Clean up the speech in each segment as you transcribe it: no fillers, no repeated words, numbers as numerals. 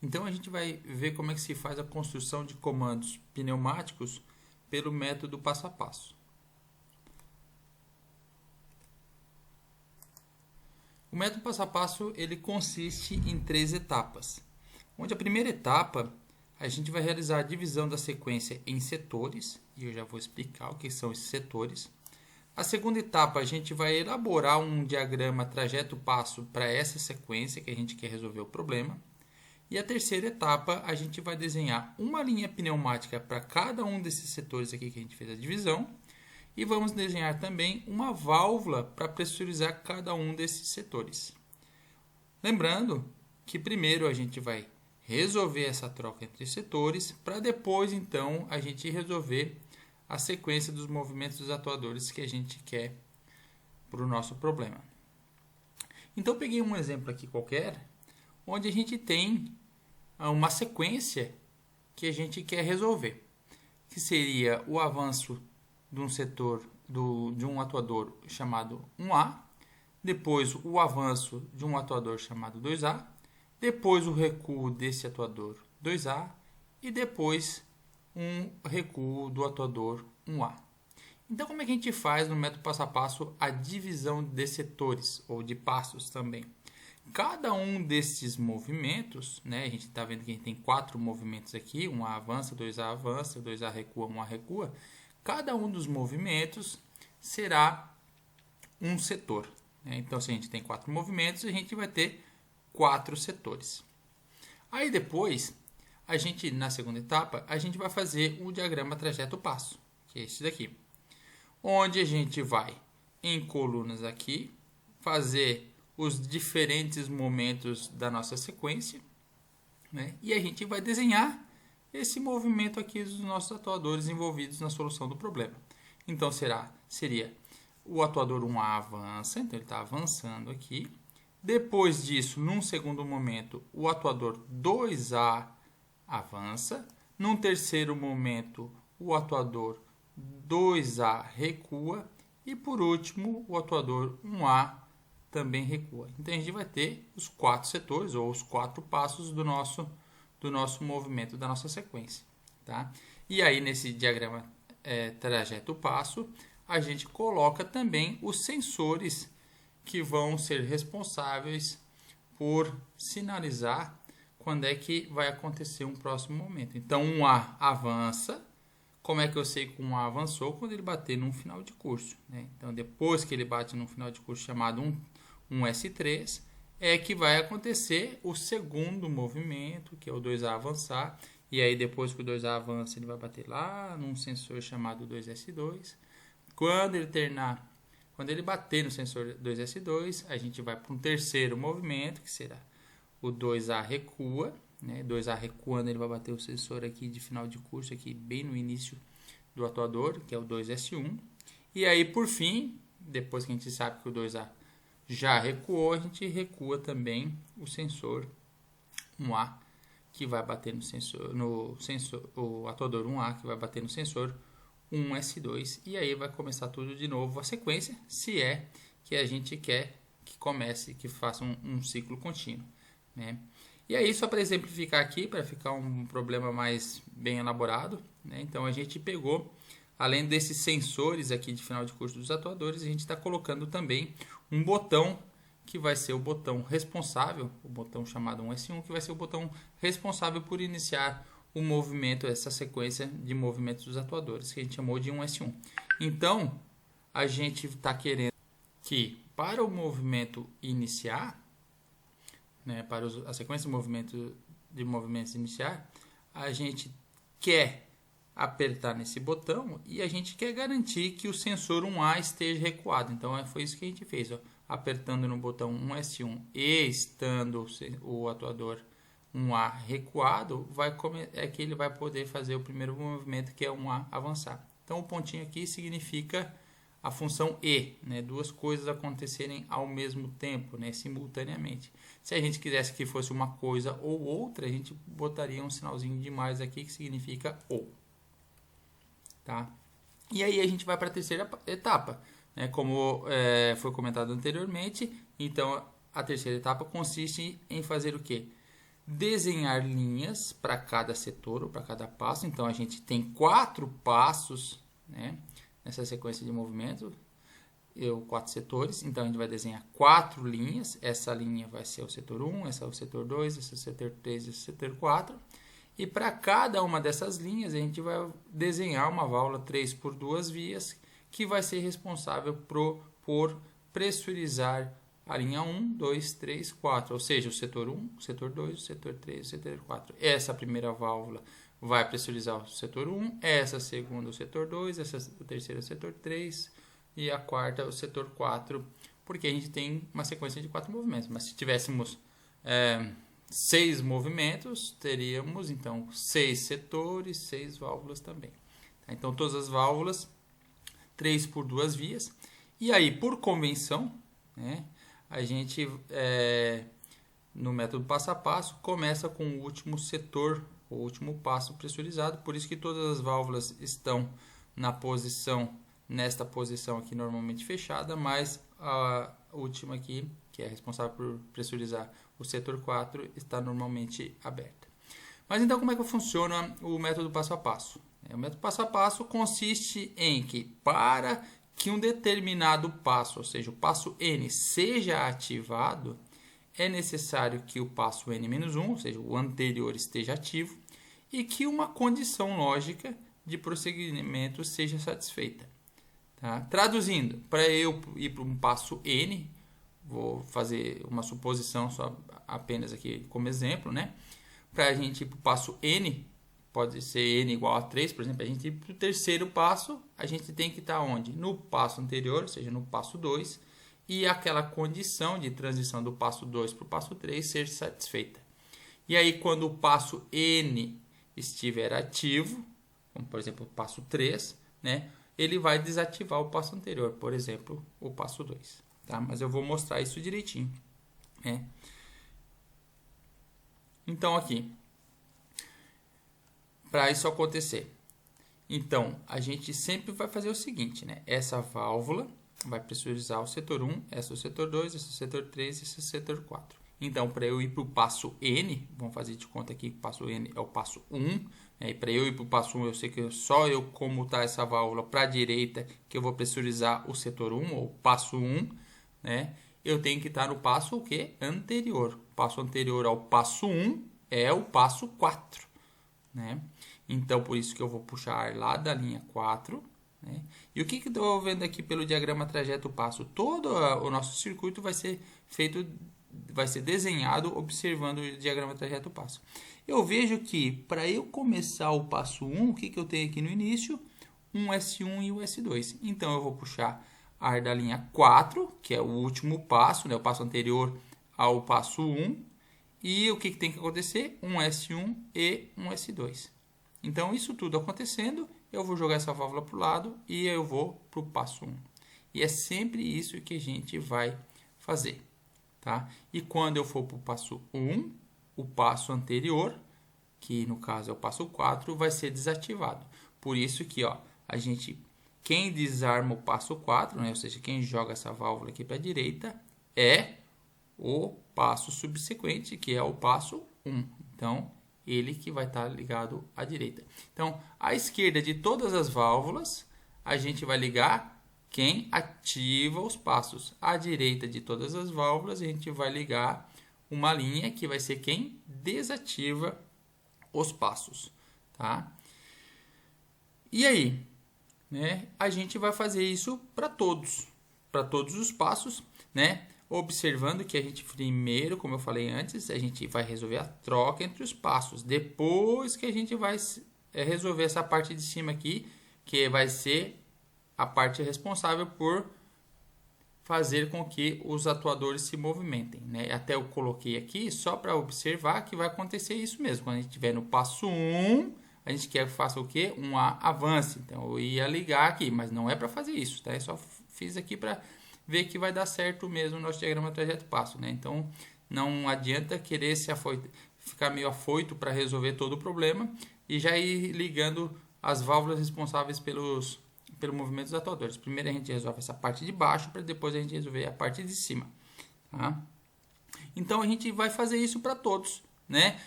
Então a gente vai ver como é que se faz a construção de comandos pneumáticos pelo método passo a passo. O método passo a passo ele consiste em 3 etapas, onde a primeira etapa a gente vai realizar a divisão da sequência em setores, e eu já vou explicar o que são esses setores. A segunda etapa a gente vai elaborar um diagrama trajeto-passo para essa sequência que a gente quer resolver o problema. E a terceira etapa a gente vai desenhar uma linha pneumática para cada um desses setores aqui que a gente fez a divisão. E vamos desenhar também uma válvula para pressurizar cada um desses setores. Lembrando que primeiro a gente vai resolver essa troca entre setores, para depois então a gente resolver a sequência dos movimentos dos atuadores que a gente quer para o nosso problema. Então eu peguei um exemplo aqui qualquer, onde a gente tem uma sequência que a gente quer resolver, que seria o avanço de um setor de um atuador chamado 1A, depois o avanço de um atuador chamado 2A, depois o recuo desse atuador 2A e depois um recuo do atuador 1A. Então, como é que a gente faz no método passo a passo a divisão de setores ou de passos também? Cada um desses movimentos, né, a gente está vendo que a gente tem 4 movimentos aqui, 1A avança, 2A recua, 1A recua. Cada um dos movimentos será um setor. Né? Então, se a gente tem 4 movimentos, a gente vai ter 4 setores. Aí depois, a gente, na segunda etapa, a gente vai fazer o diagrama trajeto-passo, que é esse daqui. Onde a gente vai, em colunas aqui, fazer os diferentes momentos da nossa sequência, né? E a gente vai desenhar esse movimento aqui dos nossos atuadores envolvidos na solução do problema. Então, seria o atuador 1A avança, então ele está avançando aqui. Depois disso, num segundo momento, o atuador 2A avança. Num terceiro momento, o atuador 2A recua. E por último, o atuador 1A também recua. Então, a gente vai ter os 4 setores, ou os 4 passos do nosso movimento, da nossa sequência. Tá? E aí, nesse diagrama trajeto-passo, a gente coloca também os sensores que vão ser responsáveis por sinalizar quando é que vai acontecer um próximo momento. Então, um A avança. Como é que eu sei que um A avançou? Quando ele bater num final de curso. Né? Então, depois que ele bate num final de curso chamado um S3, é que vai acontecer o segundo movimento, que é o 2A avançar. E aí, depois que o 2A avança, ele vai bater lá num sensor chamado 2S2. Quando ele bater no sensor 2S2, a gente vai para um terceiro movimento, que será o 2A recua. Né? 2A recuando, ele vai bater o sensor aqui de final de curso, aqui bem no início do atuador, que é o 2S1. E aí, por fim, depois que a gente sabe que o 2A já recuou, a gente recua também o sensor 1A, que vai bater o atuador 1A, que vai bater no sensor 1S2, e aí vai começar tudo de novo a sequência, se é que a gente quer que comece, que faça um ciclo contínuo. Né? E aí, só para exemplificar aqui, para ficar um problema mais bem elaborado, né? Então a gente pegou, além desses sensores aqui de final de curso dos atuadores, a gente está colocando também um botão que vai ser o botão responsável, o botão chamado 1S1, que vai ser o botão responsável por iniciar o movimento, essa sequência de movimentos dos atuadores, que a gente chamou de 1S1. Então, a gente está querendo que para o movimento iniciar, né, para a sequência de movimentos iniciar, a gente quer apertar nesse botão e a gente quer garantir que o sensor 1A esteja recuado. Então, foi isso que a gente fez. Ó. Apertando no botão 1S1 e estando o atuador 1A recuado, é que ele vai poder fazer o primeiro movimento, que é 1A avançar. Então, o pontinho aqui significa a função E, né? Duas coisas acontecerem ao mesmo tempo, né? Simultaneamente. Se a gente quisesse que fosse uma coisa ou outra, a gente botaria um sinalzinho de mais aqui, que significa ou. Tá? E aí a gente vai para a terceira etapa. Né? Como foi comentado anteriormente, então a terceira etapa consiste em fazer o quê? desenhar linhas para cada setor ou para cada passo. Então, a gente tem 4 passos, né, nessa sequência de movimento, 4 setores. Então, a gente vai desenhar 4 linhas. Essa linha vai ser o setor 1, essa é o setor 2, esse é o setor 3, esse é o setor 4. E para cada uma dessas linhas, a gente vai desenhar uma válvula 3 por 2 vias, que vai ser responsável por pressurizar a linha 1, 2, 3, 4, ou seja, o setor 1, o setor 2, o setor 3, o setor 4. Essa primeira válvula vai pressurizar o setor 1, essa segunda o setor 2, essa terceira o setor 3 e a quarta o setor 4, porque a gente tem uma sequência de 4 movimentos. Mas se tivéssemos 6 movimentos, teríamos então 6 setores, 6 válvulas também. Então, todas as válvulas, 3 por 2 vias. E aí, por convenção, né, a gente, no método passo a passo, começa com o último setor, o último passo pressurizado. Por isso que todas as válvulas estão nesta posição aqui normalmente fechada, mas a última aqui, que é responsável por pressurizar o setor 4, está normalmente aberta. Mas então, como é que funciona o método passo a passo? O método passo a passo consiste em que, para que um determinado passo, ou seja, o passo N, seja ativado, é necessário que o passo N-1, ou seja, o anterior, esteja ativo e que uma condição lógica de prosseguimento seja satisfeita. Tá? Traduzindo, para eu ir para um passo N, vou fazer uma suposição só apenas aqui como exemplo, né? Para a gente ir para o passo N, pode ser N igual a 3, por exemplo, a gente ir para o terceiro passo, a gente tem que estar onde? No passo anterior, ou seja, no passo 2, e aquela condição de transição do passo 2 para o passo 3 ser satisfeita. E aí, quando o passo N estiver ativo, como por exemplo o passo 3, né, ele vai desativar o passo anterior, por exemplo, o passo 2. Tá? Mas eu vou mostrar isso direitinho. Né? Então, aqui, para isso acontecer, então, a gente sempre vai fazer o seguinte, né? Essa válvula vai pressurizar o setor 1, essa é o setor 2, esse é o setor 3, esse é o setor 4. Então, para eu ir para o passo N, vamos fazer de conta aqui que o passo N é o passo 1, né? E para eu ir para o passo 1, eu sei que só eu comutar essa válvula para a direita, que eu vou pressurizar o setor 1, ou passo 1, né? Eu tenho que estar no passo o quê? Anterior. O passo anterior ao passo 1 é o passo 4, né? Então, por isso que eu vou puxar lá da linha 4. Né? E o que eu estou vendo aqui pelo diagrama trajeto passo? Todo o nosso circuito vai ser feito, vai ser desenhado observando o diagrama trajeto passo. Eu vejo que para eu começar o passo 1, o que eu tenho aqui no início? Um S1 e um S2. Então, eu vou puxar ar da linha 4, que é o último passo, né? O passo anterior ao passo 1. E o que tem que acontecer? Um S1 e um S2. Então, isso tudo acontecendo, eu vou jogar essa válvula para o lado e eu vou para o passo 1. E é sempre isso que a gente vai fazer. Tá? E quando eu for para o passo 1, o passo anterior, que no caso é o passo 4, vai ser desativado. Por isso que quem desarma o passo 4, né? Ou seja, quem joga essa válvula aqui para a direita, é o passo subsequente, que é o passo 1. Então, ele que vai estar ligado à direita. Então, à esquerda de todas as válvulas, a gente vai ligar quem ativa os passos. À direita de todas as válvulas, a gente vai ligar uma linha que vai ser quem desativa os passos. Tá? E aí, né, a gente vai fazer isso para todos os passos, né? Observando que a gente primeiro, como eu falei antes, a gente vai resolver a troca entre os passos. Depois que a gente vai resolver essa parte de cima aqui, que vai ser a parte responsável por fazer com que os atuadores se movimentem. Né? Até eu coloquei aqui só para observar que vai acontecer isso mesmo. Quando a gente estiver no passo 1, a gente quer que faça o quê? Um avance. Então, eu ia ligar aqui, mas não é para fazer isso. Tá? Eu só fiz aqui para ver que vai dar certo mesmo o nosso diagrama trajeto passo, né? Então, não adianta querer ficar meio afoito para resolver todo o problema e já ir ligando as válvulas responsáveis pelo movimento dos atuadores. Primeiro a gente resolve essa parte de baixo para depois a gente resolver a parte de cima. Tá? Então, a gente vai fazer isso para todos, né?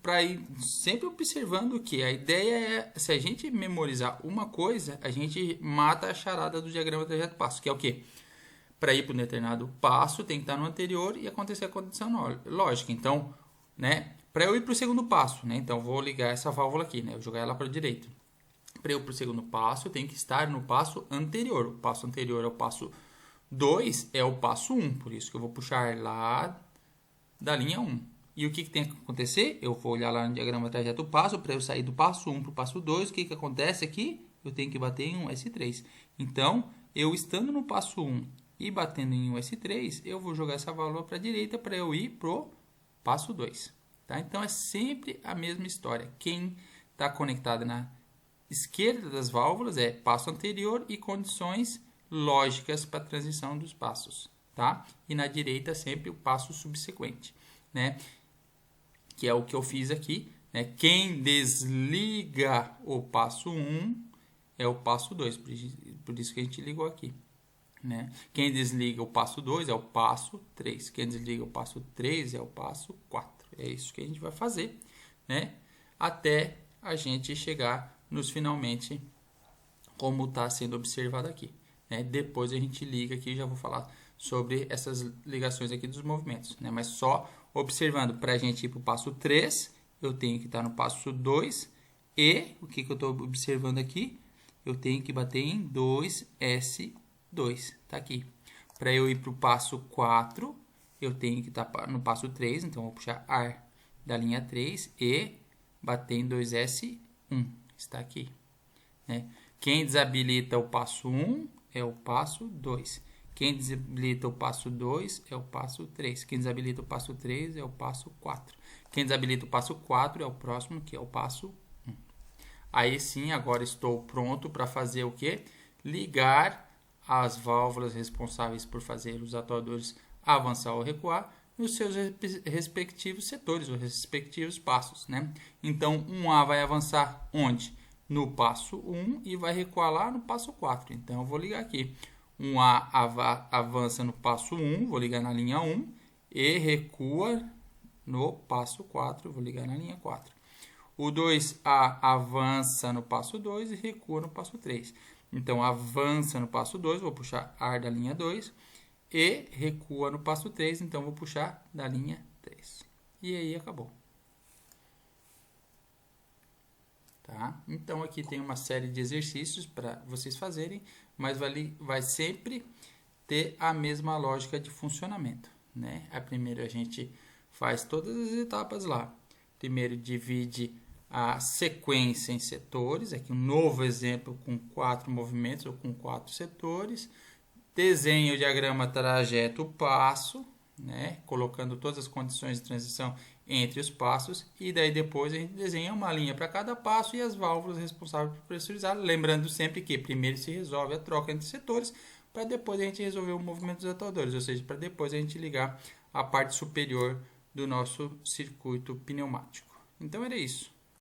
Para ir sempre observando que a ideia é, se a gente memorizar uma coisa, a gente mata a charada do diagrama trajeto passo, que é o quê? Para ir para um determinado passo, tem que estar no anterior e acontecer a condição lógica. Então, né? Para eu ir para o segundo passo, né? Então, vou ligar essa válvula aqui, né? Vou jogar ela para a direita. Para eu ir para o segundo passo, eu tenho que estar no passo anterior. O passo anterior é o passo 2, é o passo 1. Por isso que eu vou puxar lá da linha 1. E o que tem que acontecer? Eu vou olhar lá no diagrama trajeto passo, para eu sair do passo 1 para o passo 2, o que acontece aqui? Eu tenho que bater em um S3. Então, eu estando no passo 1 e batendo em um S3, eu vou jogar essa válvula para a direita para eu ir para o passo 2. Tá? Então, é sempre a mesma história. Quem está conectado na esquerda das válvulas é passo anterior e condições lógicas para a transição dos passos. Tá? E na direita, sempre o passo subsequente, né? Que é o que eu fiz aqui, né? Quem desliga o passo 1 é o passo 2, por isso que a gente ligou aqui, né? Quem desliga o passo 2 é o passo 3, quem desliga o passo 3 é o passo 4. É isso que a gente vai fazer, né? Até a gente chegar nos finalmente, como está sendo observado aqui, né? Depois a gente liga aqui, já vou falar sobre essas ligações aqui dos movimentos, né? Mas só observando, para a gente ir para o passo 3, eu tenho que estar no passo 2 e o que eu estou observando aqui? Eu tenho que bater em 2S2, tá aqui. Para eu ir para o passo 4, eu tenho que estar no passo 3, então vou puxar ar da linha 3 e bater em 2S1, está aqui, né? Quem desabilita o passo 1 é o passo 2. Quem desabilita o passo 2 é o passo 3. Quem desabilita o passo 3 é o passo 4. Quem desabilita o passo 4 é o próximo, que é o passo 1. Aí sim, agora estou pronto para fazer o quê? Ligar as válvulas responsáveis por fazer os atuadores avançar ou recuar nos seus respectivos setores, os respectivos passos, né? Então, 1A vai avançar onde? No passo 1 e vai recuar lá no passo 4. Então, eu vou ligar aqui. 1A avança no passo 1, vou ligar na linha 1, e recua no passo 4, vou ligar na linha 4. O 2A avança no passo 2 e recua no passo 3. Então, avança no passo 2, vou puxar ar da linha 2, e recua no passo 3, então vou puxar da linha 3. E aí, acabou. Tá? Então, aqui tem uma série de exercícios para vocês fazerem, mas vai sempre ter a mesma lógica de funcionamento, né? Primeiro a gente faz todas as etapas lá. Primeiro divide a sequência em setores, aqui um novo exemplo com 4 movimentos ou com 4 setores. Desenha o diagrama trajeto passo, né? Colocando todas as condições de transição entre os passos, e daí depois a gente desenha uma linha para cada passo e as válvulas responsáveis por pressurizar, lembrando sempre que primeiro se resolve a troca entre setores, para depois a gente resolver o movimento dos atuadores, ou seja, para depois a gente ligar a parte superior do nosso circuito pneumático. Então era isso.